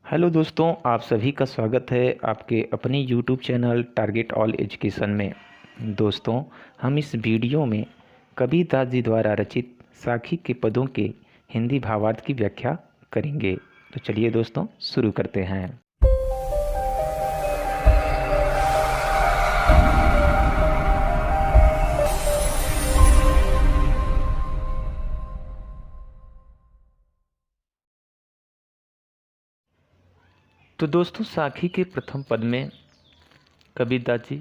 Hello दोस्तों, आप सभी का स्वागत है आपके अपने YouTube channel target all education में। दोस्तों, हम इस वीडियो में कबीरदास जी द्वारा रचित साखी के पदों के हिंदी भावार्थ की व्याख्या करेंगे। तो चलिए दोस्तों, शुरू करते हैं। तो दोस्तों, साखी के प्रथम पद में कबीरदास जी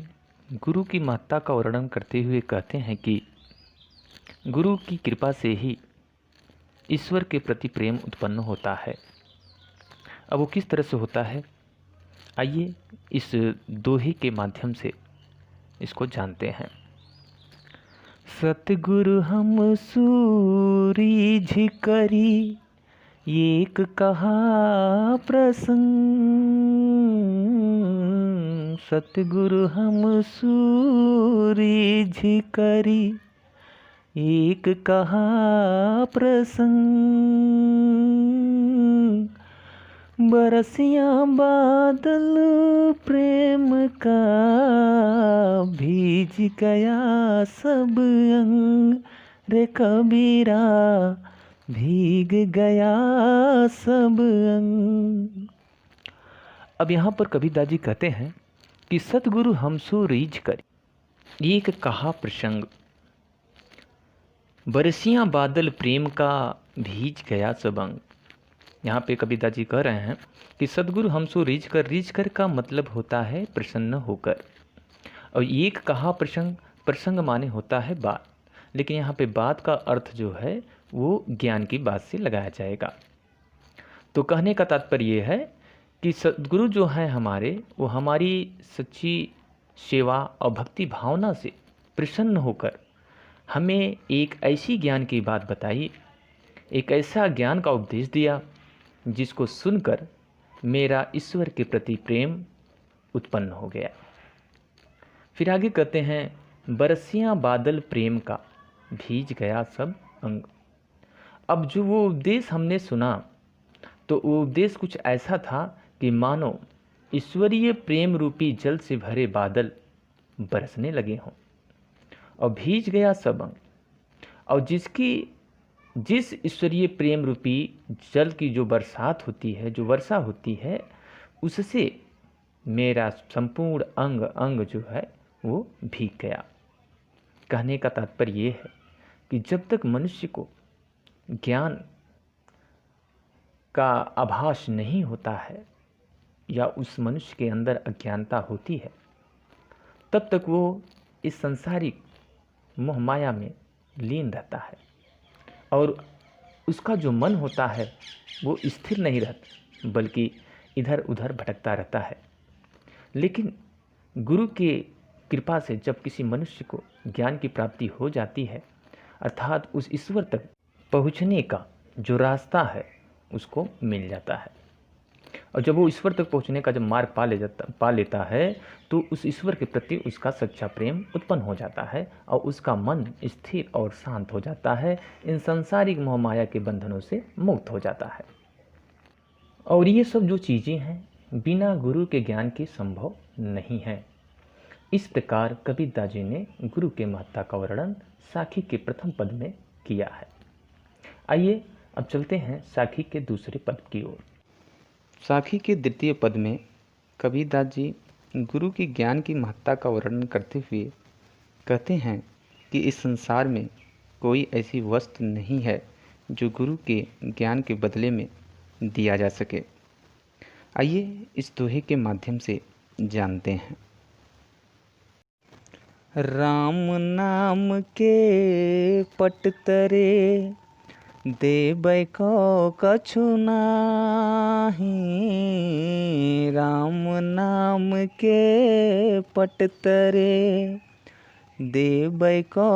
गुरु की महत्ता का वर्णन करते हुए कहते हैं कि गुरु की कृपा से ही ईश्वर के प्रति प्रेम उत्पन्न होता है। अब वो किस तरह से होता है, आइए इस दोहे के माध्यम से इसको जानते हैं। सतगुरु हम सूरीझ करी एक कहा प्रसंग। सतगुरु हम सूरीझ करी एक कहा प्रसंग। बरसियाँ बादल प्रेम का भीज गया सब अंग। रे कबीरा भीग गया सब अंग। अब यहाँ पर कबीरदास जी कहते हैं कि सतगुरु हमसो रीझ कर एक कहा प्रसंग। बरसियाँ बादल प्रेम का भीज गया सब अंग। यहाँ पे कबीरदास जी कह रहे हैं कि सदगुरु हमसो रीझ कर का मतलब होता है प्रसन्न होकर। और एक कहा प्रसंग माने होता है बात, लेकिन यहाँ पे बात का अर्थ जो है वो ज्ञान की बात से लगाया जाएगा। तो कहने का तात्पर्य ये है कि सदगुरु जो हैं हमारे, वो हमारी सच्ची सेवा और भक्ति भावना से प्रसन्न होकर हमें एक ऐसी ज्ञान की बात बताई, एक ऐसा ज्ञान का उपदेश दिया जिसको सुनकर मेरा ईश्वर के प्रति प्रेम उत्पन्न हो गया। फिर आगे कहते हैं, बरसियाँ बादल प्रेम का भीज गया सब अंग। अब जो वो उपदेश हमने सुना, तो वो उपदेश कुछ ऐसा था कि मानो ईश्वरीय प्रेम रूपी जल से भरे बादल बरसने लगे हों और भीज गया सब अंग। और जिस ईश्वरीय प्रेम रूपी जल की जो बरसात होती है, जो वर्षा होती है, उससे मेरा संपूर्ण अंग अंग जो है वो भीग गया। कहने का तात्पर्य ये है कि जब तक मनुष्य को ज्ञान का आभास नहीं होता है या उस मनुष्य के अंदर अज्ञानता होती है, तब तक वो इस संसारिक मोह माया में लीन रहता है और उसका जो मन होता है वो स्थिर नहीं रहता, बल्कि इधर उधर भटकता रहता है। लेकिन गुरु के कृपा से जब किसी मनुष्य को ज्ञान की प्राप्ति हो जाती है, अर्थात उस ईश्वर तक पहुँचने का जो रास्ता है उसको मिल जाता है। और जब वो ईश्वर तक पहुँचने का जब मार्ग पा लेता है, तो उस ईश्वर के प्रति उसका सच्चा प्रेम उत्पन्न हो जाता है और उसका मन स्थिर और शांत हो जाता है, इन सांसारिक मोह माया के बंधनों से मुक्त हो जाता है। और ये सब जो चीज़ें हैं बिना गुरु के ज्ञान के संभव नहीं है। इस प्रकार कबीरदास जी ने गुरु के महत्ता का वर्णन साखी के प्रथम पद में किया है। आइए अब चलते हैं साखी के दूसरे पद की ओर। साखी के द्वितीय पद में कबीरदास जी गुरु की ज्ञान की महत्ता का वर्णन करते हुए कहते हैं कि इस संसार में कोई ऐसी वस्तु नहीं है जो गुरु के ज्ञान के बदले में दिया जा सके। आइए इस दोहे के माध्यम से जानते हैं। राम नाम के पट तरे देबै को कछु नाही। राम नाम के पट तरे देबै को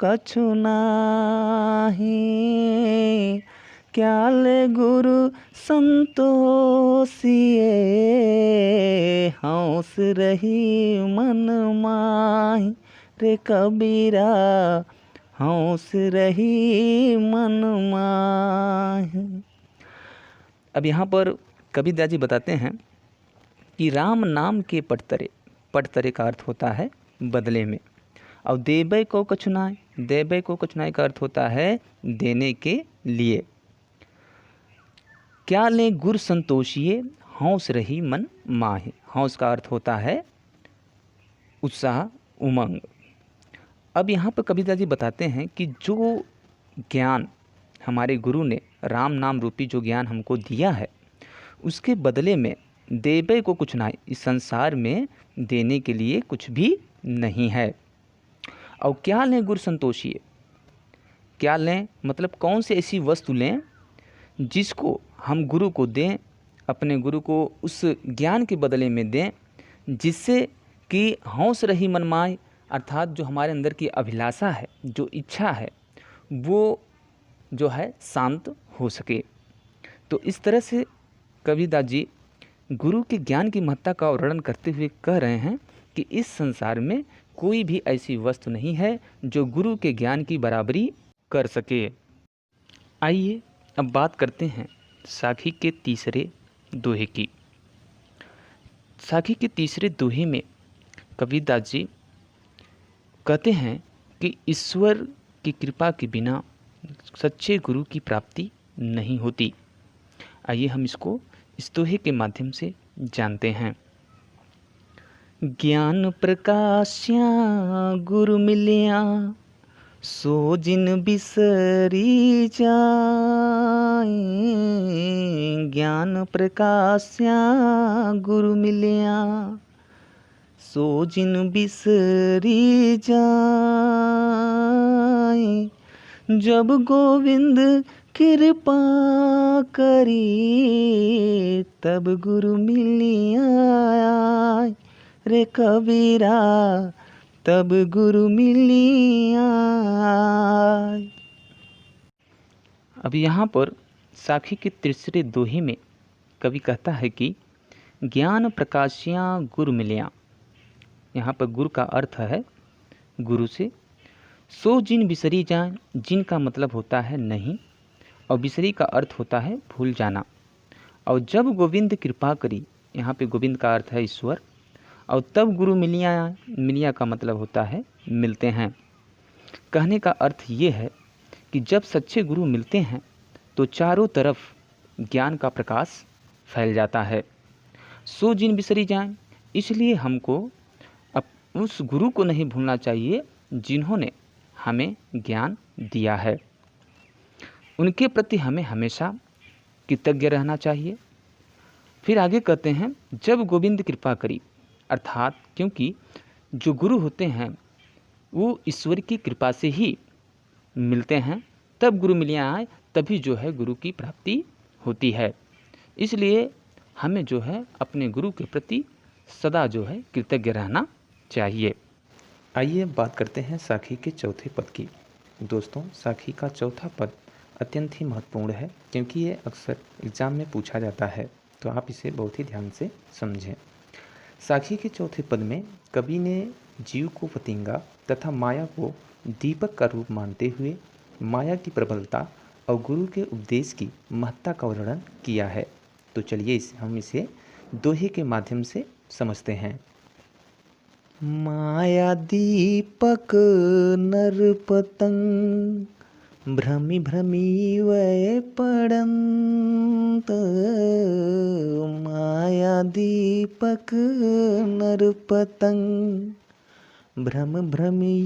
कछु नाही। क्या ले गुरु संतोषिए हंस रही मन माही। रे कबीरा हंस रही मन माही। अब यहाँ पर कबीरदास जी बताते हैं कि राम नाम के पटतरे का अर्थ होता है बदले में, और देबै को कछुनाय, देबै को कछुनाय का अर्थ होता है देने के लिए। क्या ले गुर संतोषिए, हौस रही मन माहे। हौस का अर्थ होता है उत्साह, उमंग। अब यहाँ पर कबीरदास जी बताते हैं कि जो ज्ञान हमारे गुरु ने राम नाम रूपी जो ज्ञान हमको दिया है, उसके बदले में देबै को कुछ ना, इस संसार में देने के लिए कुछ भी नहीं है। और क्या लें गुरु संतोषिए, क्या लें मतलब कौन सी ऐसी वस्तु लें जिसको हम गुरु को दें, अपने गुरु को उस ज्ञान के बदले में दें, जिससे कि हौस रही मनमाय, अर्थात जो हमारे अंदर की अभिलाषा है, जो इच्छा है, वो जो है शांत हो सके। तो इस तरह से कबीरदास जी गुरु के ज्ञान की महत्ता का वर्णन करते हुए कह रहे हैं कि इस संसार में कोई भी ऐसी वस्तु नहीं है जो गुरु के ज्ञान की बराबरी कर सके। आइए अब बात करते हैं साखी के तीसरे दोहे की। साखी के तीसरे दोहे में कबीरदास जी कहते हैं कि ईश्वर की कृपा के बिना सच्चे गुरु की प्राप्ति नहीं होती। आइए हम इसको इस दोहे के माध्यम से जानते हैं। ज्ञान प्रकाश्या गुरु मिलिया, सो जिन बिसरी जाए। ज्ञान प्रकाश्या गुरु मिलिया, सो जिन बिसरी जाए। जब गोविंद कृपा करी, तब गुरु मिलिया। रे कबीरा, तब गुरु मिलिया। अब यहाँ पर साखी के तीसरे दोहे में कवि कहता है कि ज्ञान प्रकाशिया गुरु मिलिया। यहाँ पर गुरु का अर्थ है गुरु से। सो जिन बिसरी जाए, जिन का मतलब होता है नहीं, और बिसरी का अर्थ होता है भूल जाना। और जब गोविंद कृपा करी, यहाँ पे गोविंद का अर्थ है ईश्वर, और तब गुरु मिलिया, मिलिया का मतलब होता है मिलते हैं। कहने का अर्थ ये है कि जब सच्चे गुरु मिलते हैं तो चारों तरफ ज्ञान का प्रकाश फैल जाता है। सो जिन बिसरी जाएं, इसलिए हमको उस गुरु को नहीं भूलना चाहिए जिन्होंने हमें ज्ञान दिया है। उनके प्रति हमें हमेशा कृतज्ञ रहना चाहिए। फिर आगे कहते हैं जब गोविंद कृपा करी, अर्थात क्योंकि जो गुरु होते हैं वो ईश्वर की कृपा से ही मिलते हैं, तब गुरु मिलिया आए, तभी जो है गुरु की प्राप्ति होती है। इसलिए हमें जो है अपने गुरु के प्रति सदा जो है कृतज्ञ रहना चाहिए। आइए बात करते हैं साखी के चौथे पद की। दोस्तों, साखी का चौथा पद अत्यंत ही महत्वपूर्ण है क्योंकि ये अक्सर एग्जाम में पूछा जाता है, तो आप इसे बहुत ही ध्यान से समझें। साखी के चौथे पद में कवि ने जीव को फतिंगा तथा माया को दीपक का रूप मानते हुए माया की प्रबलता और गुरु के उपदेश की महत्ता का वर्णन किया है। तो चलिए हम इसे दोहे के माध्यम से समझते हैं। माया दीपक नर पतंग, भ्रमी भ्रमी वै पड़ंत। माया दीपक नर पतंग, भ्रम भ्रमी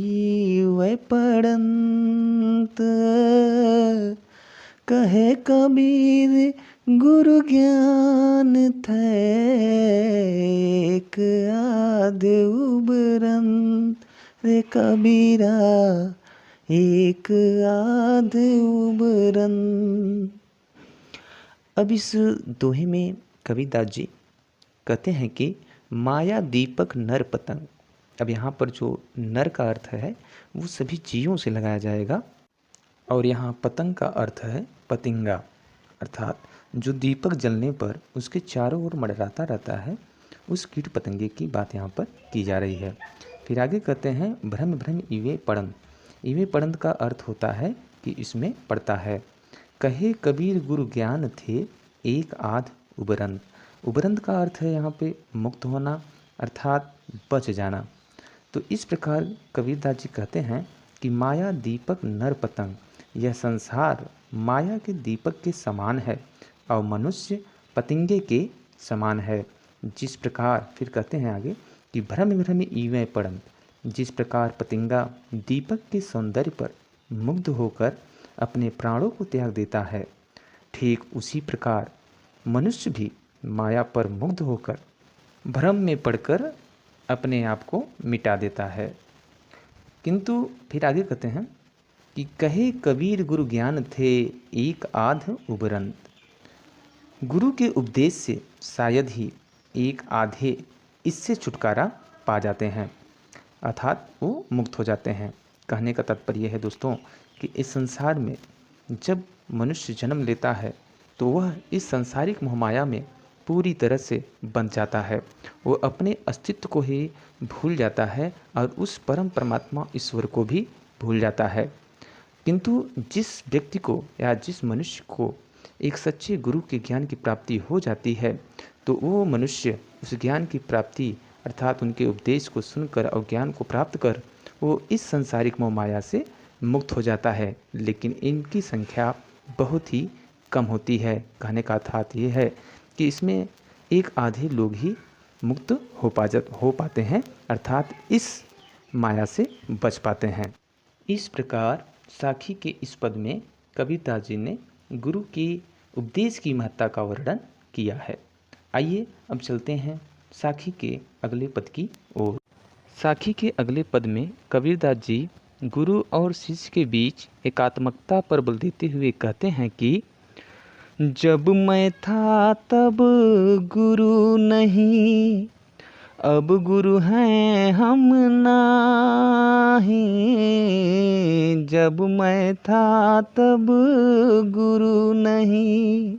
वै पड़ंत। कहे कबीर गुरु ज्ञान थे, एक आध उबरंत। रे कबीरा, एक आध उबरंत। अब इस दोहे में कबीरदास जी कहते हैं कि माया दीपक नर पतंग। अब यहाँ पर जो नर का अर्थ है वो सभी जीवों से लगाया जाएगा, और यहाँ पतंग का अर्थ है पतिंगा, अर्थात जो दीपक जलने पर उसके चारों ओर मंडराता रहता है, उस कीट पतंगे की बात यहाँ पर की जा रही है। फिर आगे कहते हैं भ्रम भ्रम इवे पड़ंत। इवे पड़ंत का अर्थ होता है कि इसमें पड़ता है। कहे कबीर गुरु ज्ञान थे, एक आध उबरंत। उबरंत का अर्थ है यहाँ पे मुक्त होना अर्थात बच जाना। तो इस प्रकार कबीरदास जी कहते हैं कि माया दीपक नर पतंग, यह संसार माया के दीपक के समान है और मनुष्य पतंगे के समान है। जिस प्रकार फिर कहते हैं आगे कि भ्रम भ्रम ईवें पड़ंत, जिस प्रकार पतंगा दीपक के सौंदर्य पर मुग्ध होकर अपने प्राणों को त्याग देता है, ठीक उसी प्रकार मनुष्य भी माया पर मुग्ध होकर भ्रम में पड़कर अपने आप को मिटा देता है। किंतु फिर आगे कहते हैं कि कहे कबीर गुरु ज्ञान थे एक आध उबरंत, गुरु के उपदेश से शायद ही एक आधे इससे छुटकारा पा जाते हैं, अर्थात वो मुक्त हो जाते हैं। कहने का तात्पर्य है दोस्तों कि इस संसार में जब मनुष्य जन्म लेता है तो वह इस सांसारिक मोहमाया में पूरी तरह से बंध जाता है। वो अपने अस्तित्व को ही भूल जाता है और उस परम परमात्मा ईश्वर को भी भूल जाता है। किंतु जिस व्यक्ति को या जिस मनुष्य को एक सच्चे गुरु के ज्ञान की प्राप्ति हो जाती है तो वो मनुष्य उस ज्ञान की प्राप्ति अर्थात उनके उपदेश को सुनकर और ज्ञान को प्राप्त कर वो इस सांसारिक मोह माया से मुक्त हो जाता है। लेकिन इनकी संख्या बहुत ही कम होती है। कहने का अर्थात ये है कि इसमें एक आधे लोग ही मुक्त हो पाते हैं, अर्थात इस माया से बच पाते हैं। इस प्रकार साखी के इस पद में कबीरदास जी ने गुरु की उपदेश की महत्ता का वर्णन किया है। आइए अब चलते हैं साखी के अगले पद की ओर। साखी के अगले पद में कबीरदास जी गुरु और शिष्य के बीच एकात्मकता पर बल देते हुए कहते हैं कि जब मैं था तब गुरु नहीं, अब गुरु हैं हम नाही। जब मैं था तब गुरु नहीं,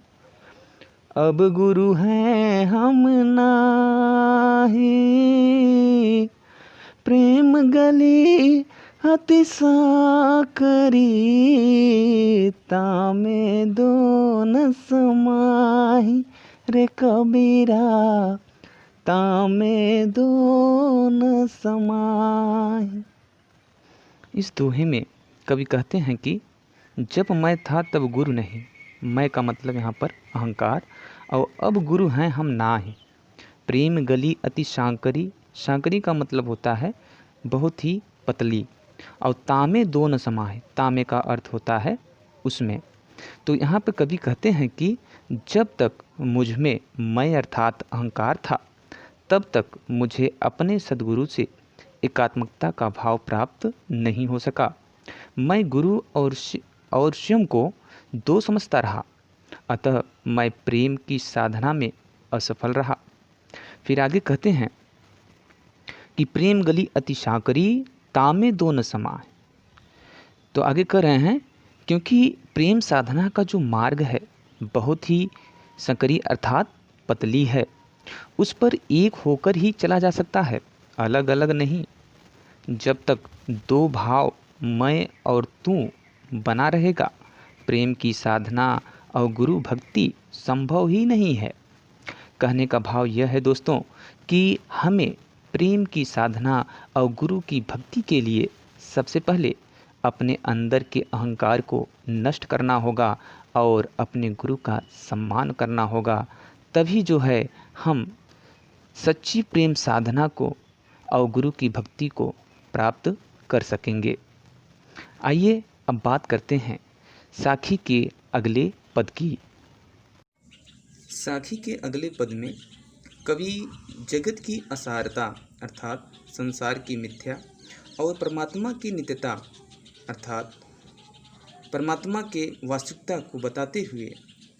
अब गुरु हैं हम नाही। प्रेम गली अति साकरी, तामे दो न समाही। रे कबीरा तामे दो न समाही। इस दोहे में कवि कहते हैं कि जब मैं था तब गुरु नहीं, मैं का मतलब यहाँ पर अहंकार, और अब गुरु हैं हम नाही। प्रेम गली अति सांकरी, सांकरी का मतलब होता है बहुत ही पतली, और तामे दो न समाए, तामे का अर्थ होता है उसमें। तो यहाँ पर कवि कहते हैं कि जब तक मुझ में मैं अर्थात अहंकार था तब तक मुझे अपने सद्गुरु से एकात्मकता का भाव प्राप्त नहीं हो सका। मैं गुरु और स्वयं को दो समझता रहा, अतः मैं प्रेम की साधना में असफल रहा। फिर आगे कहते हैं कि प्रेम गली अति सांकरी, तामे दो न समाए। तो आगे कह रहे हैं क्योंकि प्रेम साधना का जो मार्ग है बहुत ही संकरी अर्थात पतली है, उस पर एक होकर ही चला जा सकता है, अलग अलग नहीं। जब तक दो भाव मैं और तू बना रहेगा, प्रेम की साधना और गुरु भक्ति संभव ही नहीं है। कहने का भाव यह है दोस्तों कि हमें प्रेम की साधना और गुरु की भक्ति के लिए सबसे पहले अपने अंदर के अहंकार को नष्ट करना होगा और अपने गुरु का सम्मान करना होगा। तभी जो है हम सच्ची प्रेम साधना को और गुरु की भक्ति को प्राप्त कर सकेंगे। आइए अब बात करते हैं साखी के अगले पद की। साखी के अगले पद में कवि जगत की असारता अर्थात संसार की मिथ्या और परमात्मा की नित्यता अर्थात परमात्मा के वास्तविकता को बताते हुए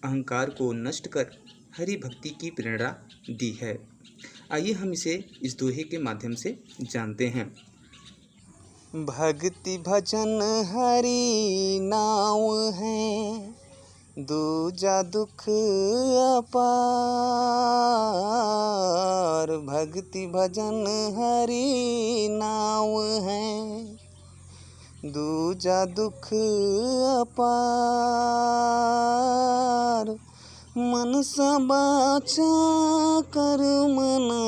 अहंकार को नष्ट कर हरि भक्ति की प्रेरणा दी है। आइए हम इसे इस दोहे के माध्यम से जानते हैं। भक्ति भजन हरि नाम है, दूजा दुख अपार। भक्ति भजन हरि नाम है, दूजा दुख अपार। मनसा बाचा कर्मना,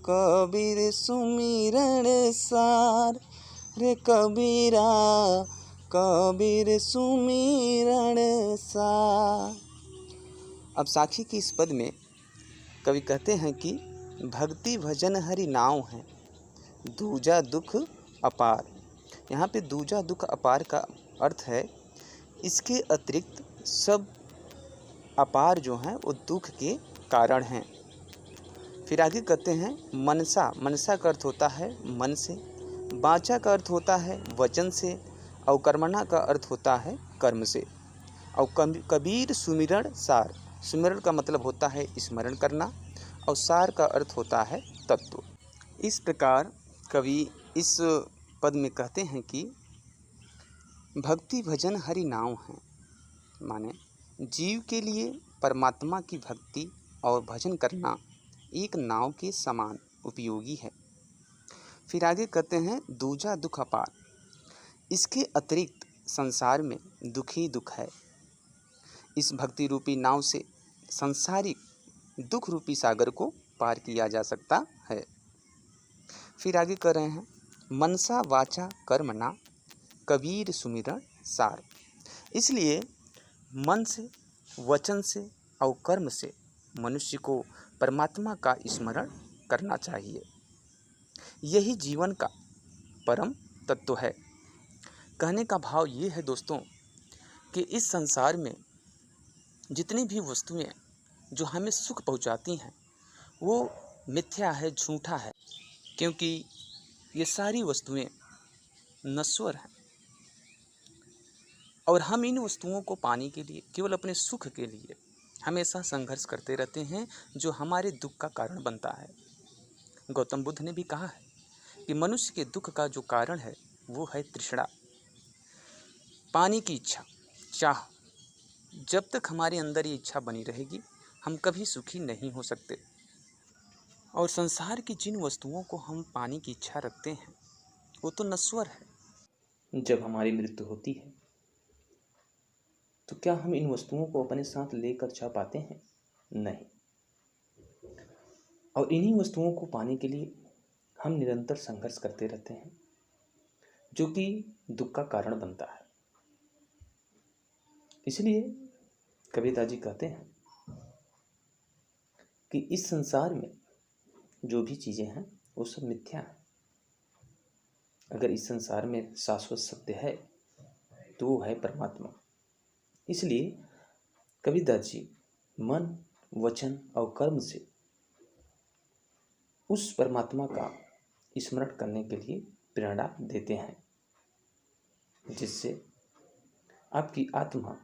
कबीर सुमिरन सार। रे कबीरा कबीर सुमिरन सार। अब साखी की इस पद में कवि कहते हैं कि भक्ति भजन हरि नाव है, दूजा दुख अपार। यहाँ पे दूजा दुख अपार का अर्थ है इसके अतिरिक्त सब अपार जो हैं वो दुख के कारण हैं। फिर आगे कहते हैं मनसा, मनसा का अर्थ होता है मन से, बाचा का अर्थ होता है वचन से, और कर्मणा का अर्थ होता है कर्म से, और कबीर सुमिरन सार। सुमिरन का मतलब होता है स्मरण करना, और सार का अर्थ होता है तत्व। इस प्रकार कवि इस पद में कहते हैं कि भक्ति भजन हरि नाव है, माने जीव के लिए परमात्मा की भक्ति और भजन करना एक नाव के समान उपयोगी है। फिर आगे कहते हैं दूजा दुख अपार, इसके अतिरिक्त संसार में दुख ही दुख है। इस भक्ति रूपी नाव से सांसारिक दुख रूपी सागर को पार किया जा सकता है। फिर आगे कर रहे हैं मनसा वाचा कर्मणा, कबीर सुमिरन सार। इसलिए मन से, वचन से और कर्म से मनुष्य को परमात्मा का स्मरण करना चाहिए। यही जीवन का परम तत्व है। कहने का भाव ये है दोस्तों कि इस संसार में जितनी भी वस्तुएं जो हमें सुख पहुंचाती हैं वो मिथ्या है, झूठा है, क्योंकि ये सारी वस्तुएं नश्वर हैं और हम इन वस्तुओं को पाने के लिए, केवल अपने सुख के लिए हमेशा संघर्ष करते रहते हैं, जो हमारे दुख का कारण बनता है। गौतम बुद्ध ने भी कहा है कि मनुष्य के दुख का जो कारण है वो है तृष्णा, पाने की इच्छा, चाह। जब तक हमारे अंदर ये इच्छा बनी रहेगी हम कभी सुखी नहीं हो सकते। और संसार की जिन वस्तुओं को हम पाने की इच्छा रखते हैं वो तो नश्वर है। जब हमारी मृत्यु होती है तो क्या हम इन वस्तुओं को अपने साथ लेकर जा पाते हैं? नहीं। और इन्हीं वस्तुओं को पाने के लिए हम निरंतर संघर्ष करते रहते हैं, जो कि दुख का कारण बनता है। इसलिए कबीर जी कहते हैं कि इस संसार में जो भी चीज़ें हैं वो सब मिथ्या है। अगर इस संसार में शाश्वत सत्य है तो वो है परमात्मा। इसलिए कबीरदास जी मन, वचन और कर्म से उस परमात्मा का स्मरण करने के लिए प्रेरणा देते हैं, जिससे आपकी आत्मा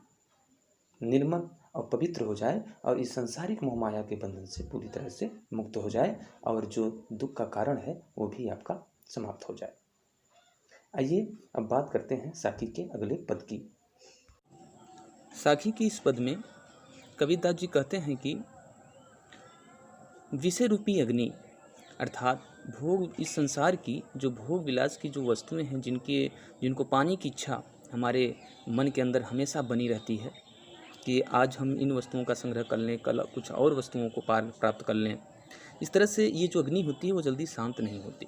निर्मल और पवित्र हो जाए और इस सांसारिक मोहमाया के बंधन से पूरी तरह से मुक्त हो जाए और जो दुख का कारण है वो भी आपका समाप्त हो जाए। आइए अब बात करते हैं साखी के अगले पद की। साखी की इस पद में कबीरदास जी कहते हैं कि विषय रूपी अग्नि अर्थात भोग, इस संसार की जो भोग विलास की जो वस्तुएं हैं जिनको पाने की इच्छा हमारे मन के अंदर हमेशा बनी रहती है कि आज हम इन वस्तुओं का संग्रह कर लें, कल कुछ और वस्तुओं को प्राप्त कर लें। इस तरह से ये जो अग्नि होती है वो जल्दी शांत नहीं होती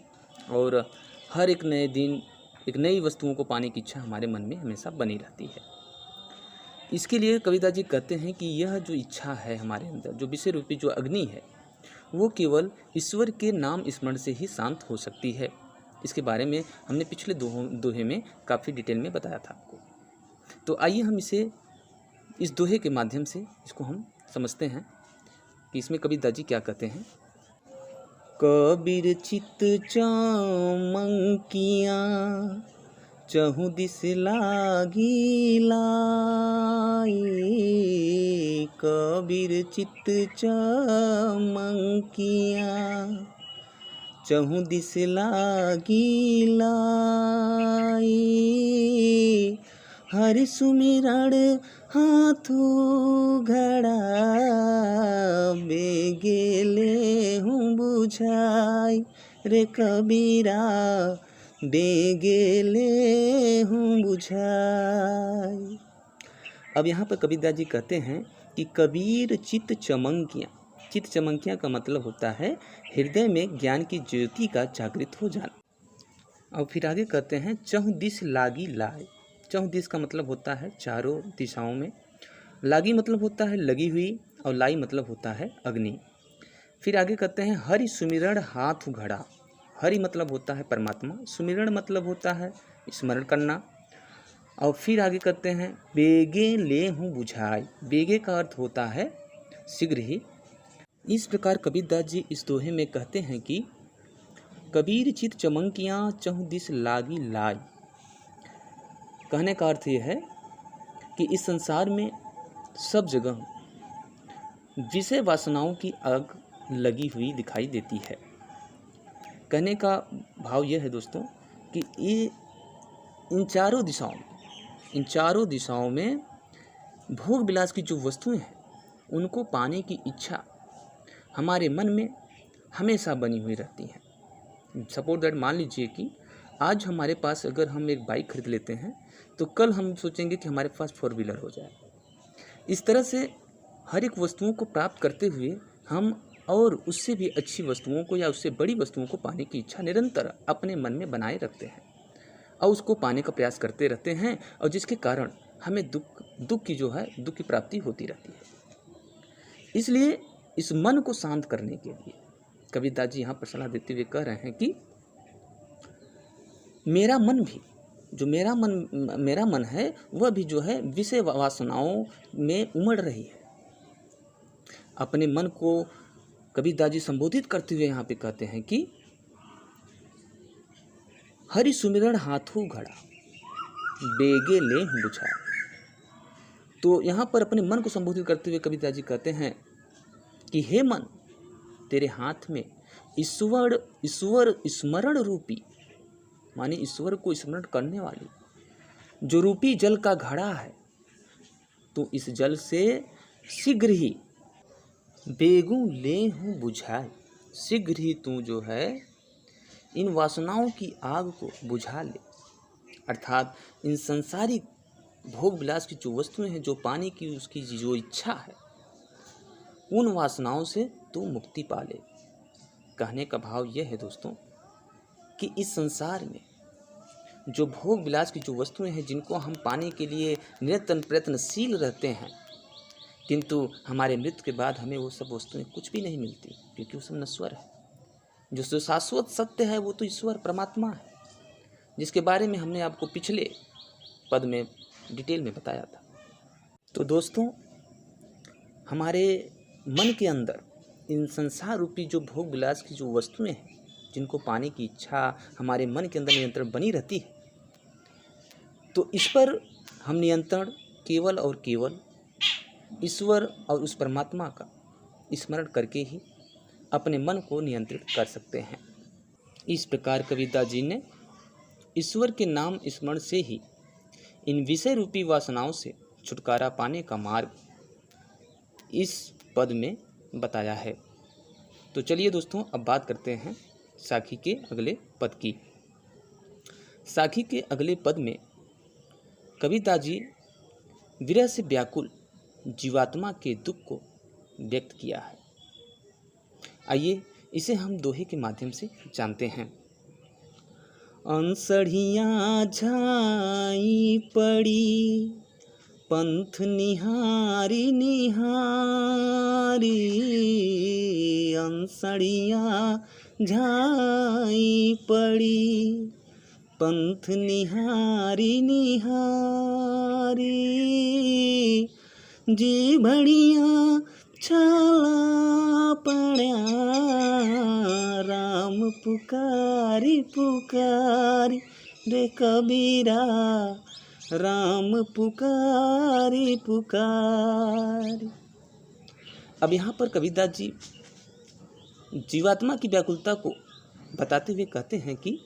और हर एक नए दिन एक नई वस्तुओं को पाने की इच्छा हमारे मन में हमेशा बनी रहती है। इसके लिए कबीरदास जी कहते हैं कि यह जो इच्छा है हमारे अंदर, जो विषय रूपी जो अग्नि है, वो केवल ईश्वर के नाम स्मरण से ही शांत हो सकती है। इसके बारे में हमने पिछले दोहे में काफ़ी डिटेल में बताया था आपको। तो आइए हम इस दोहे के माध्यम से इसको हम समझते हैं कि इसमें कबीरदास जी क्या कहते हैं। कबीर चित चमंकिया, चहु दिस लागी लाई। कबीर चित चमंकिया, चहु दिस लागी लाई। हरि सुमिरन हाथों घड़ा, बेगेले हूँ बुझाई। रे कबीरा बेगेले हूँ बुझाई। अब यहाँ पर कबीरदास जी कहते हैं कि कबीर चित चमंकियाँ, चित चमंकियाँ का मतलब होता है हृदय में ज्ञान की ज्योति का जागृत हो जाना। और फिर आगे कहते हैं चहुँ दिस लागी लाए। चहुँ दिस का मतलब होता है चारों दिशाओं में, लागी मतलब होता है लगी हुई, और लाई मतलब होता है अग्नि। फिर आगे कहते हैं हरि सुमिरण हाथ उघड़ा। हरि मतलब होता है परमात्मा, सुमिरण मतलब होता है स्मरण करना। और फिर आगे कहते हैं बेगे ले हूँ बुझाई। बेगे का अर्थ होता है शीघ्र ही। इस प्रकार कबीरदास जी इस दोहे में कहते हैं कि कबीर चित चमंकियाँ चहुँ दिस लागी लाई। कहने का अर्थ यह है कि इस संसार में सब जगह विषय वासनाओं की आग लगी हुई दिखाई देती है। कहने का भाव यह है दोस्तों कि ये इन चारों दिशाओं में भोग विलास की जो वस्तुएं हैं उनको पाने की इच्छा हमारे मन में हमेशा बनी हुई रहती हैं। सपोज दैट मान लीजिए कि आज हमारे पास अगर हम एक बाइक खरीद लेते हैं तो कल हम सोचेंगे कि हमारे पास 4 व्हीलर हो जाए। इस तरह से हर एक वस्तुओं को प्राप्त करते हुए हम और उससे भी अच्छी वस्तुओं को या उससे बड़ी वस्तुओं को पाने की इच्छा निरंतर अपने मन में बनाए रखते हैं और उसको पाने का प्रयास करते रहते हैं, और जिसके कारण हमें दुख की प्राप्ति होती रहती है। इसलिए इस मन को शांत करने के लिए कबीरदास जी यहाँ पर सलाह देते हुए कह रहे हैं कि मेरा मन है वह भी जो है विषय वासनाओं में उमड़ रही है। अपने मन को कबीरदास जी संबोधित करते हुए यहाँ पे कहते हैं कि हरि सुमिरण हाथों घड़ा बेगे ले बुझाए। तो यहाँ पर अपने मन को संबोधित करते हुए कबीरदास जी कहते हैं कि हे मन, तेरे हाथ में ईश्वर स्मरण रूपी, माने ईश्वर को स्मरण करने वाली जो रूपी जल का घड़ा है, तो इस जल से शीघ्र ही बेगू ले हूँ बुझाए। शीघ्र ही तू जो है इन वासनाओं की आग को बुझा ले। अर्थात इन संसारिक भोग विलास की जो वस्तुएं हैं, जो पाने की उसकी जो इच्छा है, उन वासनाओं से तू मुक्ति पा ले। कहने का भाव यह है दोस्तों कि इस संसार में जो भोग विलास की जो वस्तुएं हैं, जिनको हम पाने के लिए निरंतर प्रयत्नशील रहते हैं, किंतु हमारे मृत्यु के बाद हमें वो सब वस्तुएं कुछ भी नहीं मिलती, क्योंकि वो सब नश्वर है। जो शाश्वत सत्य है वो तो ईश्वर परमात्मा है, जिसके बारे में हमने आपको पिछले पद में डिटेल में बताया था। तो दोस्तों, हमारे मन के अंदर इन संसार रूपी जो भोग विलास की जो वस्तुएं हैं, जिनको पाने की इच्छा हमारे मन के अंदर नियंत्रण बनी रहती है, तो इस पर हम नियंत्रण केवल और केवल ईश्वर और उस परमात्मा का स्मरण करके ही अपने मन को नियंत्रित कर सकते हैं। इस प्रकार कबीरदास जी ने ईश्वर के नाम स्मरण से ही इन विषय रूपी वासनाओं से छुटकारा पाने का मार्ग इस पद में बताया है। तो चलिए दोस्तों, अब बात करते हैं साखी के अगले पद की। साखी के अगले पद में कबीरदास जी विरह से व्याकुल जीवात्मा के दुख को व्यक्त किया है। आइए इसे हम दोहे के माध्यम से जानते हैं। अंसढ़ियाँ झाई पड़ी पंथ निहारी निहारी, अंसढ़ियाँ झाई पड़ी पंथ निहारी निहारी, जी भड़िया छाला पड़ा राम पुकारी पुकारी रे कबीरा, राम पुकारी पुकारी। अब यहाँ पर कबीरदास जी जीवात्मा की व्याकुलता को बताते हुए कहते हैं कि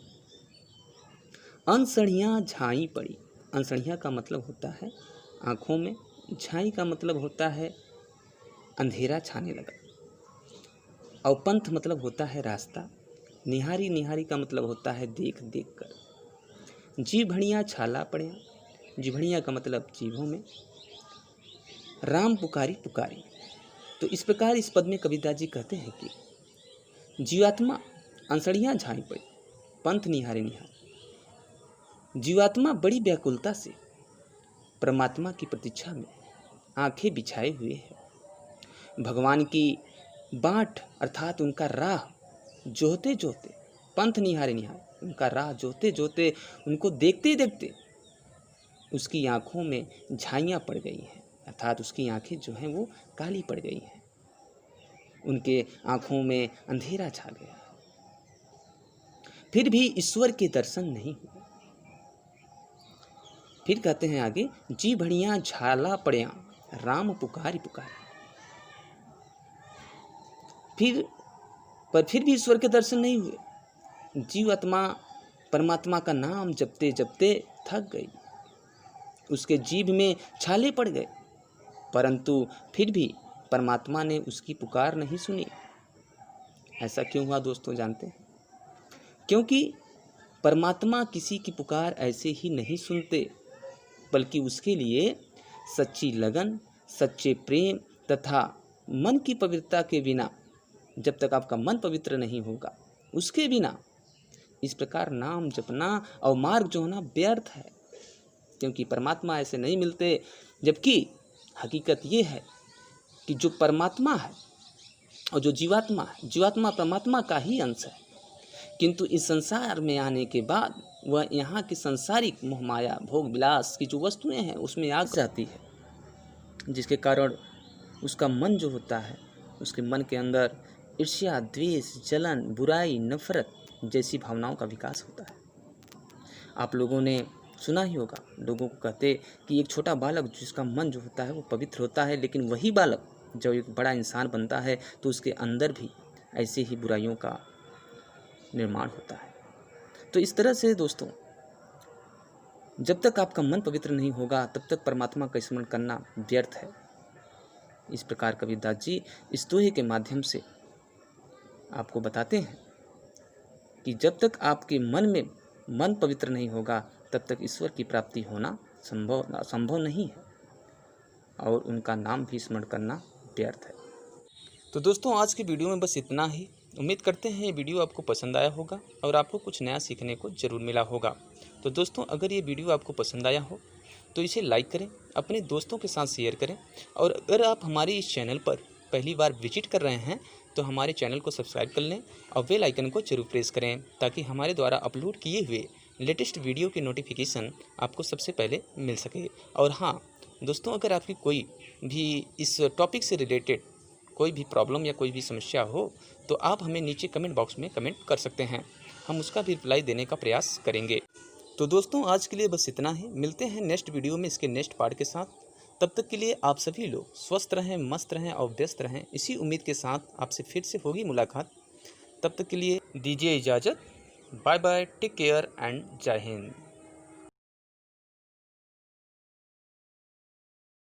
अंसढ़ियाँ झाई पड़ी। अंसढ़ियाँ का मतलब होता है आँखों में, झाई का मतलब होता है अंधेरा छाने लगा, और पंथ मतलब होता है रास्ता, निहारी निहारी का मतलब होता है देख देख कर। जी भड़ियाँ छाला पड़िया, जिभड़ियाँ का मतलब जीभों में, राम पुकारी पुकारी। तो इस प्रकार इस पद में कबीरदास जी कहते हैं कि जीवात्मा अंसड़ियाँ झाई पड़ी, पंथ निहारे निहार। जीवात्मा बड़ी व्याकुलता से परमात्मा की प्रतीक्षा में आंखें बिछाए हुए है। भगवान की बाट अर्थात उनका राह जोहते जोहते, पंथ निहारे निहार, उनका राह जोहते जोहते, उनको देखते देखते उसकी आंखों में झाइयाँ पड़ गई हैं, अर्थात उसकी आंखें जो हैं वो काली पड़ गई हैं, उनके आंखों में अंधेरा छा गया। फिर भी ईश्वर के दर्शन नहीं हुए। फिर कहते हैं आगे, जी भड़ियाँ झाला पड़िया राम पुकारी पुकारी। फिर भी ईश्वर के दर्शन नहीं हुए। जीवात्मा परमात्मा का नाम जपते जपते थक गई, उसके जीभ में छाले पड़ गए, परंतु फिर भी परमात्मा ने उसकी पुकार नहीं सुनी। ऐसा क्यों हुआ दोस्तों, जानते हैं? क्योंकि परमात्मा किसी की पुकार ऐसे ही नहीं सुनते, बल्कि उसके लिए सच्ची लगन, सच्चे प्रेम तथा मन की पवित्रता के बिना, जब तक आपका मन पवित्र नहीं होगा, उसके बिना इस प्रकार नाम जपना और मार्ग जो होना व्यर्थ है। क्योंकि परमात्मा ऐसे नहीं मिलते। जबकि हकीकत ये है कि जो परमात्मा है और जो जीवात्मा है, जीवात्मा परमात्मा का ही अंश है, किंतु इस संसार में आने के बाद वह यहाँ की संसारिक मोहमाया भोग विलास की जो वस्तुएं हैं उसमें आ जाती है, जिसके कारण उसका मन जो होता है, उसके मन के अंदर ईर्ष्या, द्वेष, जलन, बुराई, नफरत जैसी भावनाओं का विकास होता है। आप लोगों ने सुना ही होगा, लोगों को कहते कि एक छोटा बालक जिसका मन जो होता है वो पवित्र होता है, लेकिन वही बालक जब एक बड़ा इंसान बनता है तो उसके अंदर भी ऐसे ही बुराइयों का निर्माण होता है। तो इस तरह से दोस्तों, जब तक आपका मन पवित्र नहीं होगा तब तक परमात्मा का स्मरण करना व्यर्थ है। इस प्रकार कबीरदास जी इस दोहे के माध्यम से आपको बताते हैं कि जब तक आपके मन में मन पवित्र नहीं होगा तब तक ईश्वर की प्राप्ति होना संभव नहीं है, और उनका नाम भी स्मरण करना व्यर्थ है। तो दोस्तों, आज की वीडियो में बस इतना ही। उम्मीद करते हैं ये वीडियो आपको पसंद आया होगा और आपको कुछ नया सीखने को ज़रूर मिला होगा। तो दोस्तों, अगर ये वीडियो आपको पसंद आया हो तो इसे लाइक करें, अपने दोस्तों के साथ शेयर करें, और अगर आप हमारे इस चैनल पर पहली बार विजिट कर रहे हैं तो हमारे चैनल को सब्सक्राइब कर लें और बेल आइकन को जरूर प्रेस करें, ताकि हमारे द्वारा अपलोड किए हुए लेटेस्ट वीडियो की नोटिफिकेशन आपको सबसे पहले मिल सके। और हाँ दोस्तों, अगर आपकी कोई भी इस टॉपिक से रिलेटेड कोई भी प्रॉब्लम या कोई भी समस्या हो तो आप हमें नीचे कमेंट बॉक्स में कमेंट कर सकते हैं, हम उसका भी रिप्लाई देने का प्रयास करेंगे। तो दोस्तों, आज के लिए बस इतना ही। मिलते हैं नेक्स्ट वीडियो में इसके नेक्स्ट पार्ट के साथ। तब तक के लिए आप सभी लोग स्वस्थ रहें, मस्त रहें और व्यस्त रहें। इसी उम्मीद के साथ आपसे फिर से होगी मुलाकात। तब तक के लिए दीजिए इजाज़त। Bye bye, take care and जय हिंद।